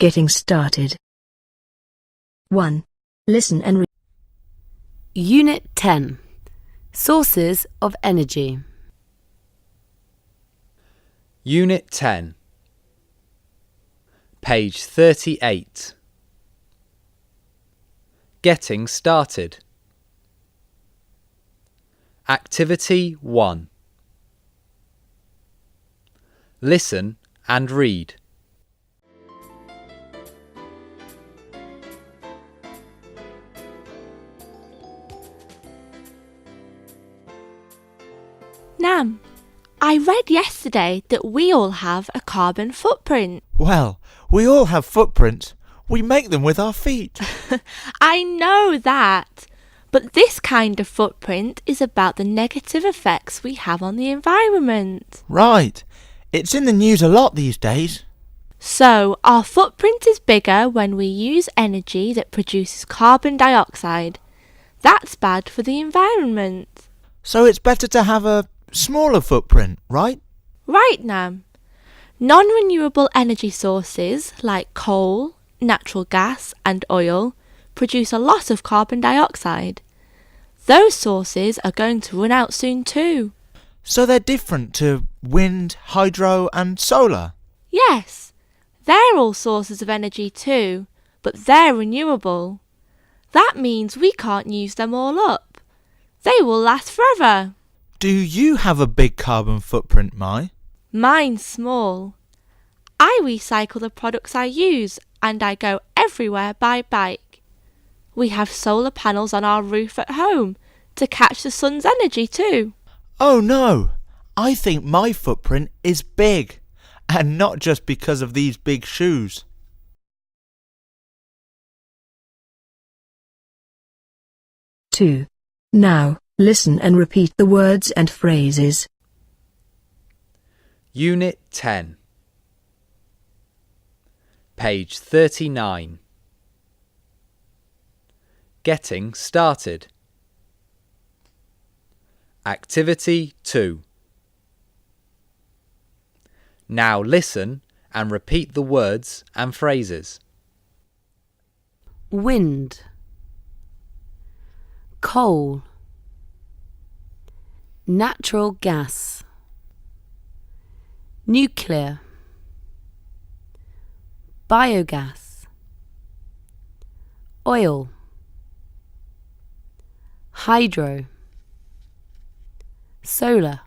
Getting started. 1. Listen and read. Unit 10. Sources of energy. Unit 10. Page 38. Getting started. Activity 1. Listen and read. Nam, I read yesterday that we all have a carbon footprint. Well, we all have footprints. We make them with our feet. I know that, but this kind of footprint is about the negative effects we have on the environment. Right. It's in the news a lot these days. So, our footprint is bigger when we use energy that produces carbon dioxide. That's bad for the environment. So it's better to have a smaller footprint, right? Right, Nam. Non-renewable energy sources like coal, natural gas and oil produce a lot of carbon dioxide. Those sources are going to run out soon too. So they're different to wind, hydro and solar? Yes, they're all sources of energy too, but they're renewable. That means we can't use them all up. They will last forever. Do you have a big carbon footprint, Mai? Mine's small. I recycle the products I use and I go everywhere by bike. We have solar panels on our roof at home to catch the sun's energy too. Oh no! I think my footprint is big, and not just because of these big shoes. 2. Now, listen and repeat the words and phrases. Unit 10. Page 39. Getting started. Activity 2. Now listen and repeat the words and phrases. Wind. Coal. Natural gas. Nuclear. Biogas. Oil. Hydro. Solar.